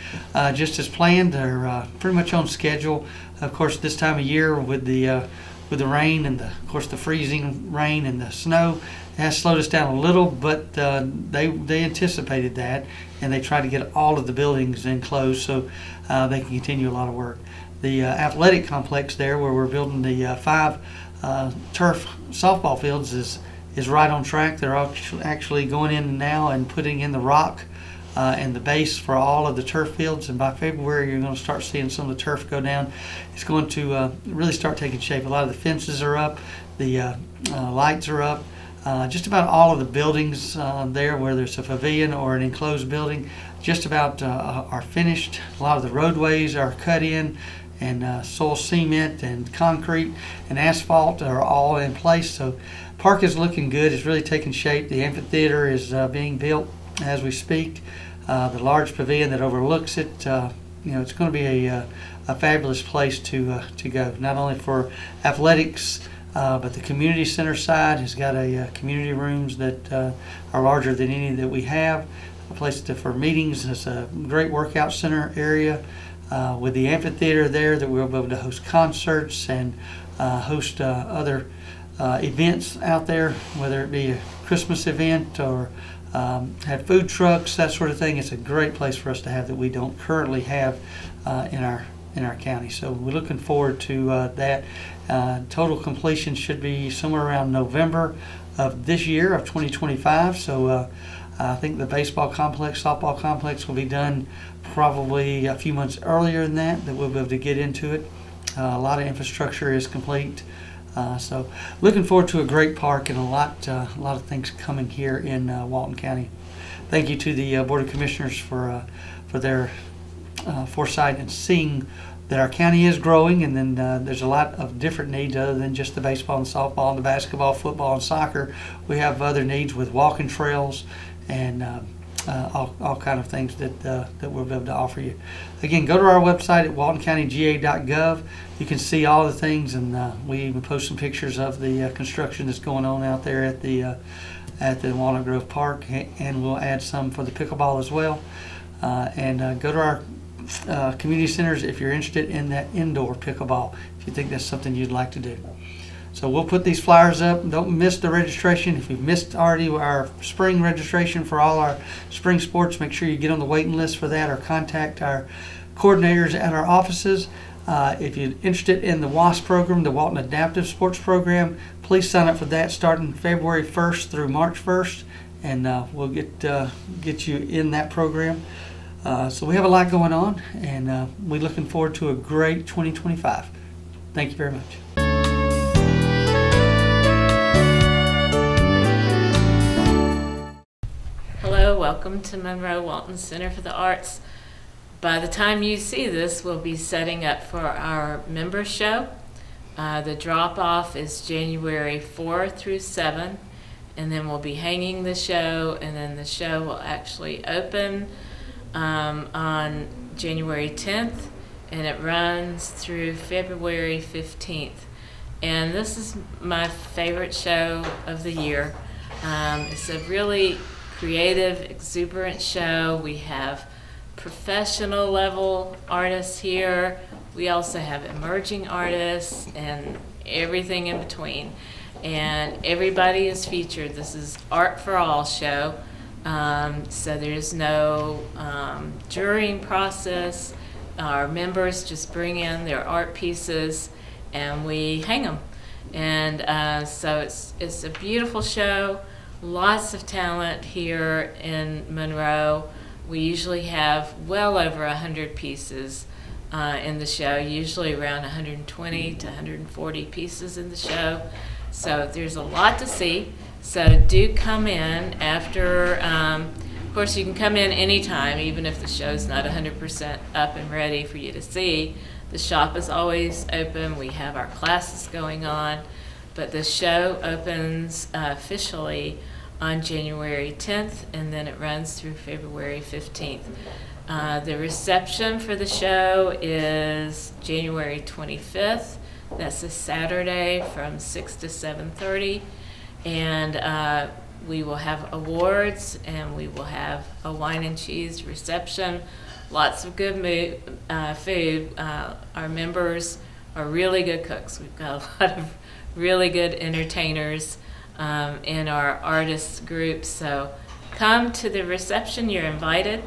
just as planned. They're pretty much on schedule. Of course, this time of year with the rain and of course the freezing rain and the snow, it has slowed us down a little, but they anticipated that, and they tried to get all of the buildings enclosed so they can continue a lot of work. The athletic complex there, where we're building the 5 turf softball fields, is right on track. They're actually going in now and putting in the rock and the base for all of the turf fields, and by February you're going to start seeing some of the turf go down. It's going to really start taking shape. A lot of the fences are up, the lights are up. Just about all of the buildings there, whether it's a pavilion or an enclosed building, just about are finished. A lot of the roadways are cut in, and soil cement and concrete and asphalt are all in place. So park is looking good. It's really taking shape. The amphitheater is being built as we speak. The large pavilion that overlooks it, it's going to be a fabulous place to go, not only for athletics, but the community center side has got community rooms that are larger than any that we have. A place for meetings. It's a great workout center area with the amphitheater there that we'll be able to host concerts and host other events out there, whether it be a Christmas event or have food trucks, that sort of thing. It's a great place for us to have that we don't currently have in our county. So we're looking forward to that. Total completion should be somewhere around November of this year of 2025. So I think the baseball complex, softball complex will be done probably a few months earlier than that we'll be able to get into it. A lot of infrastructure is complete. So looking forward to a great park and a lot of things coming here in Walton County. Thank you to the Board of Commissioners for their foresight and seeing that our county is growing, and then there's a lot of different needs other than just the baseball and softball and the basketball, football, and soccer. We have other needs with walking trails and all kind of things that we'll be able to offer you. Again, go to our website at waltoncountyga.gov. You can see all the things, and we even post some pictures of the construction that's going on out there at the Walnut Grove Park, and we'll add some for the pickleball as well. And go to our community centers if you're interested in that indoor pickleball, if you think that's something you'd like to do. So we'll put these flyers up. Don't miss the registration. If you've missed already our spring registration for all our spring sports, make sure you get on the waiting list for that or contact our coordinators at our offices. If you're interested in the WASP program, the Walton Adaptive Sports Program, please sign up for that starting February 1st through March 1st, and we'll get you in that program. So we have a lot going on, and we're looking forward to a great 2025. Thank you very much. Hello, welcome to Monroe Walton Center for the Arts. By the time you see this, we'll be setting up for our member show. The drop-off is January 4 through 7, and then we'll be hanging the show, and then the show will actually open on January 10th, and it runs through February 15th. And this is my favorite show of the year. It's a really creative, exuberant show. We have professional level artists here. We also have emerging artists and everything in between. And everybody is featured. This is Art for All show. So there's no jurying process. Our members just bring in their art pieces and we hang them. And so it's a beautiful show. Lots of talent here in Monroe. We usually have well over 100 pieces in the show, usually around 120 to 140 pieces in the show. So there's a lot to see. So do come in after, of course you can come in anytime, even if the show's not 100% up and ready for you to see. The shop is always open. We have our classes going on. but the show opens officially on January 10th, and then it runs through February 15th. The reception for the show is January 25th. That's a Saturday from 6 to 7:30, and we will have awards, and we will have a wine and cheese reception. Lots of good food. Our members are really good cooks. We've got a lot of really good entertainers in our artists group. So come to the reception. You're invited.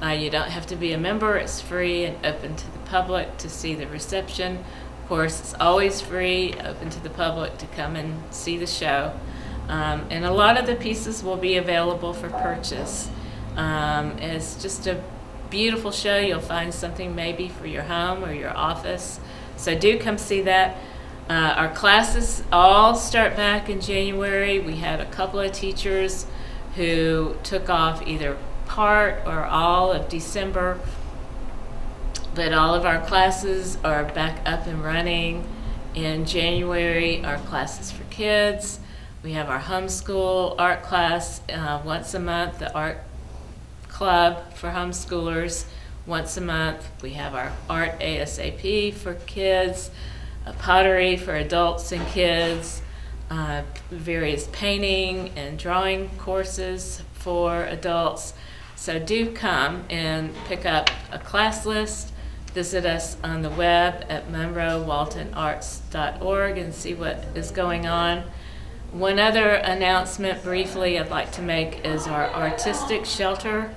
You don't have to be a member. It's free and open to the public to see the reception. Of course, it's always free, open to the public to come and see the show. And a lot of the pieces will be available for purchase. It's just a beautiful show. You'll find something maybe for your home or your office. So do come see that. Our classes all start back in January. We had a couple of teachers who took off either part or all of December, but all of our classes are back up and running in January. Our classes for kids. We have our homeschool art class once a month, the art club for homeschoolers once a month. We have our art ASAP for kids, pottery for adults and kids, various painting and drawing courses for adults. So do come and pick up a class list. Visit us on the web at monroewaltonarts.org and see what is going on. One other announcement briefly I'd like to make is our artistic shelter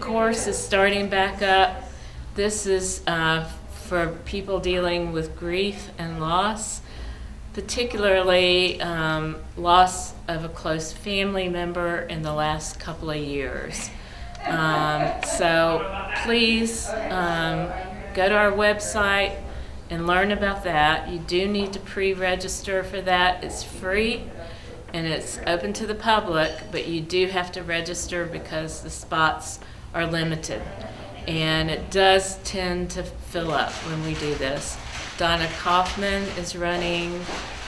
course is starting back up. This is for people dealing with grief and loss, particularly loss of a close family member in the last couple of years. So please go to our website and learn about that. You do need to pre-register for that. It's free and it's open to the public, but you do have to register because the spots are limited. And it does tend to fill up when we do this. Donna Kaufman is running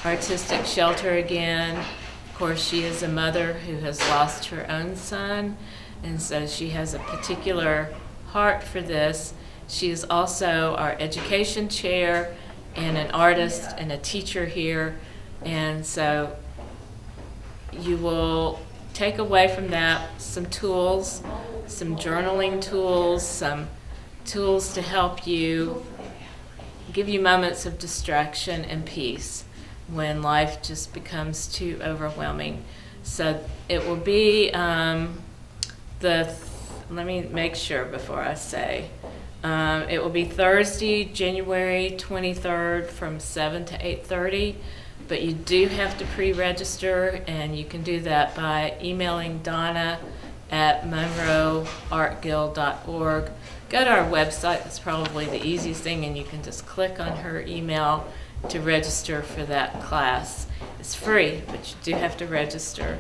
Artistic Shelter again. Of course, she is a mother who has lost her own son, and so she has a particular heart for this. She is also our education chair and an artist and a teacher here, and so you will take away from that some tools, some journaling tools, some tools to help you, give you moments of distraction and peace when life just becomes too overwhelming. So it will be let me make sure before I say. It will be Thursday, January 23rd from 7 to 8:30, but you do have to pre-register, and you can do that by emailing Donna at monroeartguild.org. Go to our website, that's probably the easiest thing, and you can just click on her email to register for that class. It's free, but you do have to register.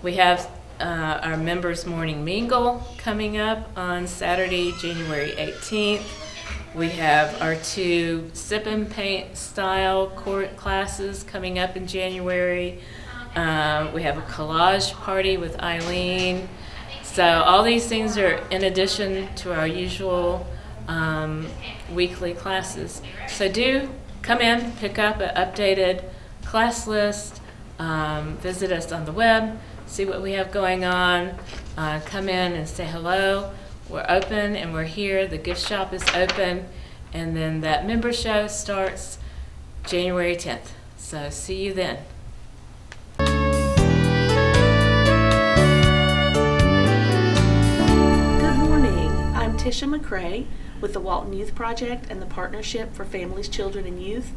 We have our Members Morning Mingle coming up on Saturday, January 18th. We have our 2 sip and paint style classes coming up in January. We have a collage party with Eileen. So all these things are in addition to our usual weekly classes. So do come in, pick up an updated class list, visit us on the web, see what we have going on, come in and say hello. We're open and we're here. The gift shop is open, and then that member show starts January 10th. So see you then. Good morning. I'm Tisha McCrae with the Walton Youth Project and the Partnership for Families, Children, and Youth.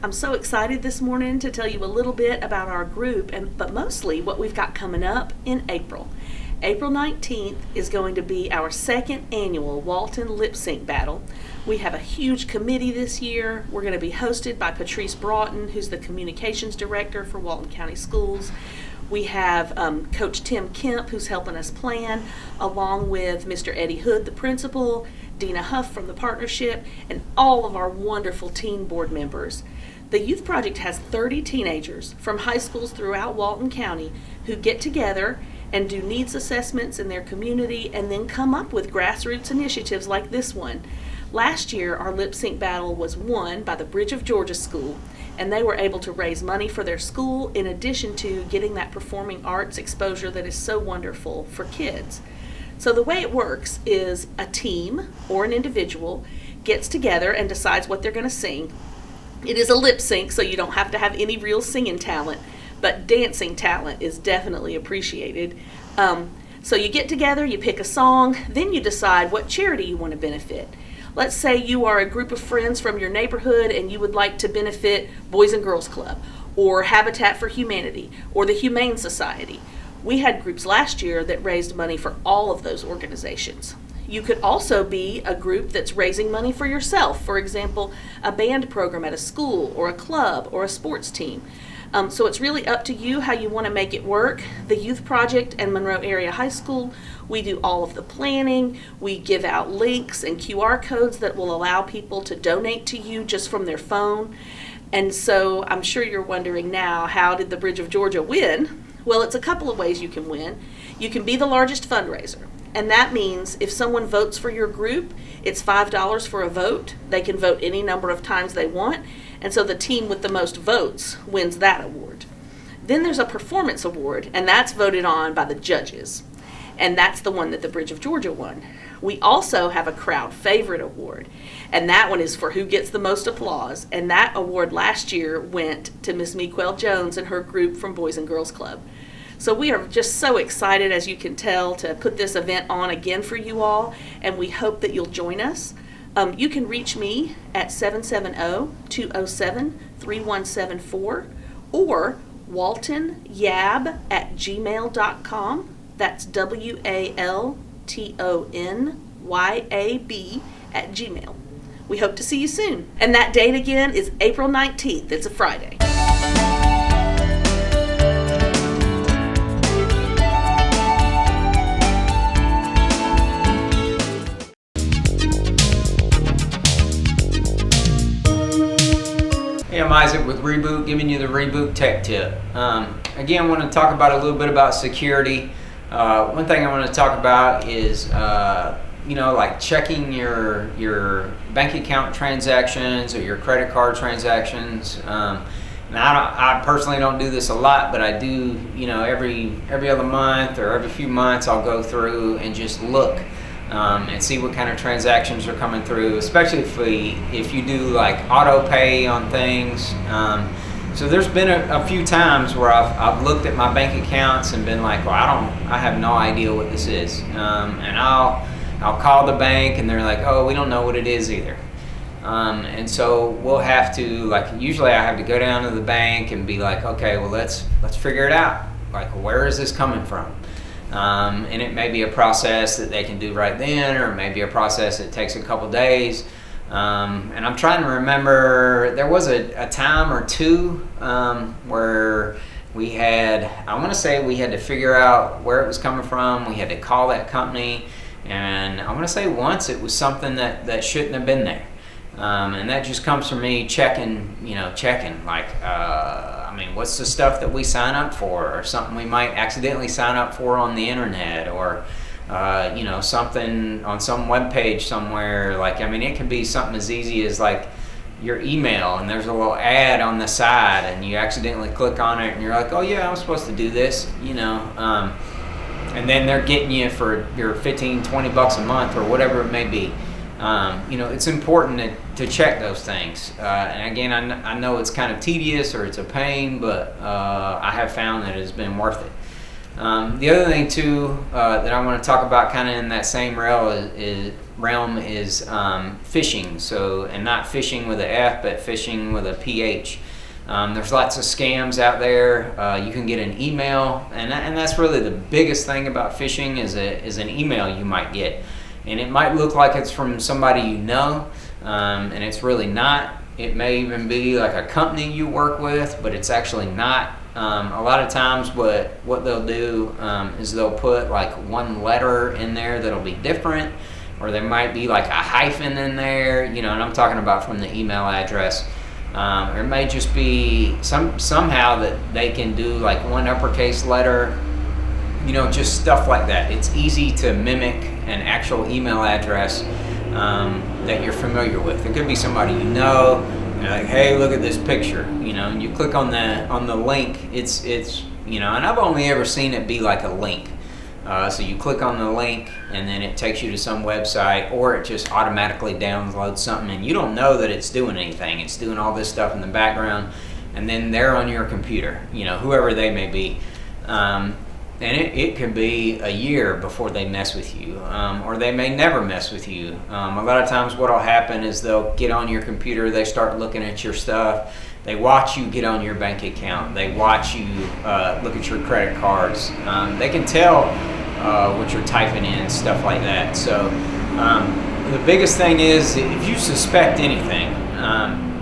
I'm so excited this morning to tell you a little bit about our group, but mostly what we've got coming up in April. April 19th is going to be our 2nd annual Walton Lip Sync Battle. We have a huge committee this year. We're going to be hosted by Patrice Broughton, who's the Communications Director for Walton County Schools. We have Coach Tim Kemp, who's helping us plan, along with Mr. Eddie Hood, the principal, Dina Huff from the partnership, and all of our wonderful teen board members. The Youth Project has 30 teenagers from high schools throughout Walton County who get together and do needs assessments in their community and then come up with grassroots initiatives like this one. Last year, our lip sync battle was won by the Bridge of Georgia School, and they were able to raise money for their school in addition to getting that performing arts exposure that is so wonderful for kids. So the way it works is a team or an individual gets together and decides what they're going to sing. It is a lip sync, so you don't have to have any real singing talent, but dancing talent is definitely appreciated. So you get together, you pick a song, then you decide what charity you want to benefit. Let's say you are a group of friends from your neighborhood and you would like to benefit Boys and Girls Club or Habitat for Humanity or the Humane Society. We had groups last year that raised money for all of those organizations. You could also be a group that's raising money for yourself, for example, a band program at a school or a club or a sports team. So it's really up to you how you want to make it work. The Youth Project and Monroe Area High School, we do all of the planning. We give out links and QR codes that will allow people to donate to you just from their phone. And so I'm sure you're wondering now, how did the Bridge of Georgia win? Well, it's a couple of ways you can win. You can be the largest fundraiser. And that means if someone votes for your group, it's $5 for a vote. They can vote any number of times they want. And so the team with the most votes wins that award. Then there's a performance award, and that's voted on by the judges. And that's the one that the Bridge of Georgia won. We also have a crowd favorite award, and that one is for who gets the most applause. And that award last year went to Miss Mequel Jones and her group from Boys and Girls Club. So we are just so excited, as you can tell, to put this event on again for you all, and we hope that you'll join us. You can reach me at 770-207-3174 or waltonyab@gmail.com. That's WALTONYAB@gmail. We hope to see you soon. And that date again is April 19th. It's a Friday. Hey, I'm Isaac with Reboot, giving you the Reboot Tech Tip. Again, I want to talk about a little bit about security. One thing I want to talk about is, like checking your bank account transactions or your credit card transactions. Now, I personally don't do this a lot, but I do, every other month or every few months, I'll go through and just look. And see what kind of transactions are coming through, especially if you do like auto pay on things. So there's been a few times where I've looked at my bank accounts and been like, well, I have no idea what this is. And I'll call the bank and they're like, oh, we don't know what it is either. And so we'll have to, usually I have to go down to the bank and be like, okay, well, let's figure it out. Like, where is this coming from? And it may be a process that they can do right then, or maybe a process that takes a couple days. And I'm trying to remember, there was a time or two where we had to figure out where it was coming from. We had to call that company, and I want to say once it was something that shouldn't have been there. And that just comes from me checking, what's the stuff that we sign up for, or something we might accidentally sign up for on the internet, or something on some web page somewhere. It can be something as easy as your email, and there's a little ad on the side, and you accidentally click on it, and you're like, oh yeah, I'm supposed to do this, and then they're getting you for your $15-20 a month or whatever it may be. It's important to check those things. And again, I know it's kind of tedious or it's a pain, but I have found that it's been worth it. The other thing too that I want to talk about kind of in that same realm is phishing. So, and not phishing with an F, but phishing with a PH. There's lots of scams out there. You can get an email, and that's really the biggest thing about phishing is an email you might get. And it might look like it's from somebody you know, and it's really not. It may even be like a company you work with, but it's actually not. A lot of times what they'll do is they'll put like one letter in there that'll be different, or there might be like a hyphen in there, and I'm talking about from the email address. Or it may just be somehow that they can do like one uppercase letter, just stuff like that. It's easy to mimic an actual email address that you're familiar with. It could be somebody you're like, hey, look at this picture, and you click on the link. It's and I've only ever seen it be like a link. So you click on the link and then it takes you to some website, or it just automatically downloads something and you don't know that it's doing anything. It's doing all this stuff in the background, and then they're on your computer, whoever they may be. And it can be a year before they mess with you, or they may never mess with you. A lot of times what'll happen is they'll get on your computer, they start looking at your stuff, they watch you get on your bank account, they watch you look at your credit cards. They can tell what you're typing in, stuff like that. So the biggest thing is, if you suspect anything,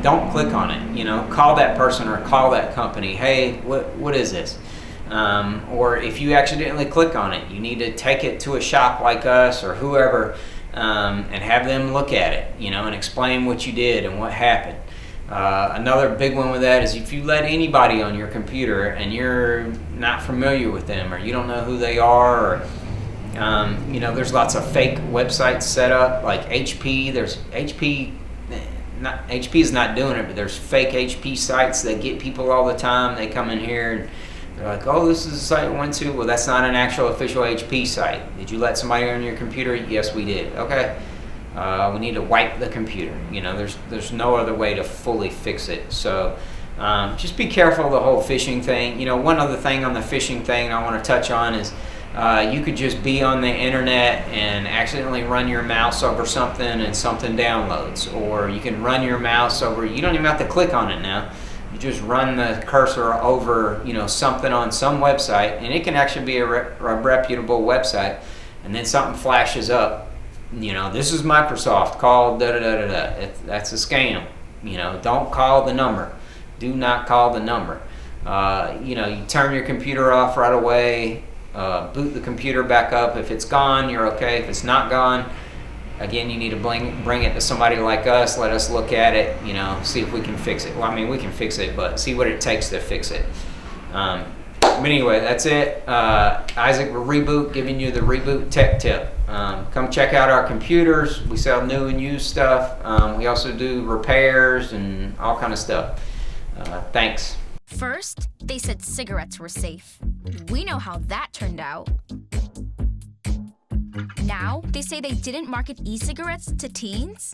don't click on it. Call that person or call that company. Hey, what is this? Or if you accidentally click on it, you need to take it to a shop like us or whoever, and have them look at it, and explain what you did and what happened. Another big one with that is if you let anybody on your computer and you're not familiar with them, or you don't know who they are, or there's lots of fake websites set up like HP. There's HP is not doing it, but there's fake HP sites that get people all the time. They come in here and they're like, oh, this is the site I went to. Well, that's not an actual official HP site. Did you let somebody on your computer? Yes, we did. Okay. We need to wipe the computer. There's no other way to fully fix it. So just be careful of the whole phishing thing. One other thing on the phishing thing I want to touch on is you could just be on the internet and accidentally run your mouse over something and something downloads. Or you can run your mouse over, you don't even have to click on it now. You just run the cursor over something on some website, and it can actually be a reputable website, and then something flashes up. This is Microsoft, call da-da-da-da-da. That's a scam. Don't call the number. Do not call the number. You turn your computer off right away, boot the computer back up. If it's gone, you're okay. If it's not gone, again, you need to bring it to somebody like us. Let us look at it, see if we can fix it. Well, we can fix it, but see what it takes to fix it. But anyway, that's it. Isaac with Reboot, giving you the Reboot Tech Tip. Come check out our computers. We sell new and used stuff. We also do repairs and all kind of stuff. Thanks. First, they said cigarettes were safe. We know how that turned out. Now, they say they didn't market e-cigarettes to teens?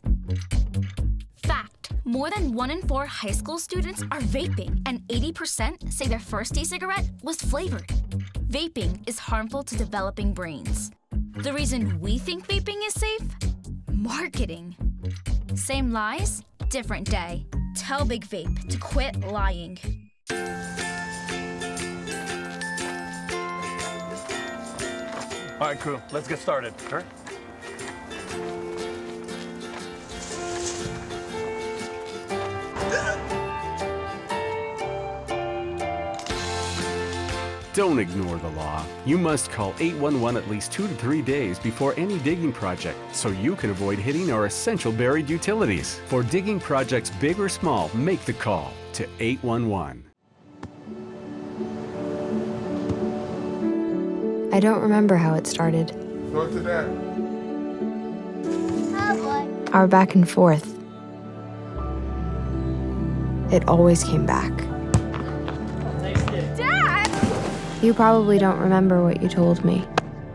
Fact, more than 1 in 4 high school students are vaping, and 80% say their first e-cigarette was flavored. Vaping is harmful to developing brains. The reason we think vaping is safe? Marketing. Same lies, different day. Tell Big Vape to quit lying. All right, crew, let's get started. Sure. Don't ignore the law. You must call 811 at least 2 to 3 days before any digging project so you can avoid hitting our essential buried utilities. For digging projects big or small, make the call to 811. I don't remember how it started. Go to that. Our back and forth. It always came back. Dad! You probably don't remember what you told me,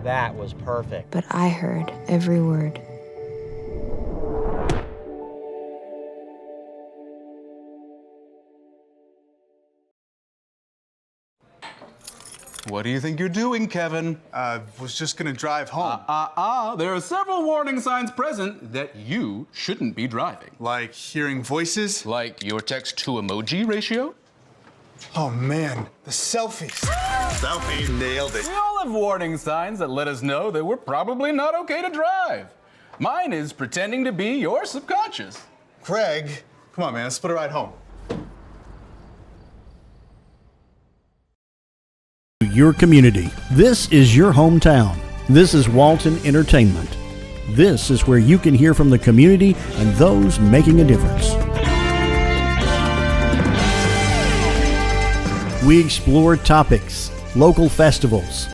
That was perfect. but I heard every word. What do you think you're doing, Kevin? Was just gonna drive home. There are several warning signs present that you shouldn't be driving. Like hearing voices? Like your text-to-emoji ratio? Oh man, the selfies. Selfie. Nailed it. We all have warning signs that let us know that we're probably not okay to drive. Mine is pretending to be your subconscious. Craig, come on man, let's split a ride home. Your community. This is your hometown. This is Walton Entertainment. This is where you can hear from the community and those making a difference. We explore topics, local festivals,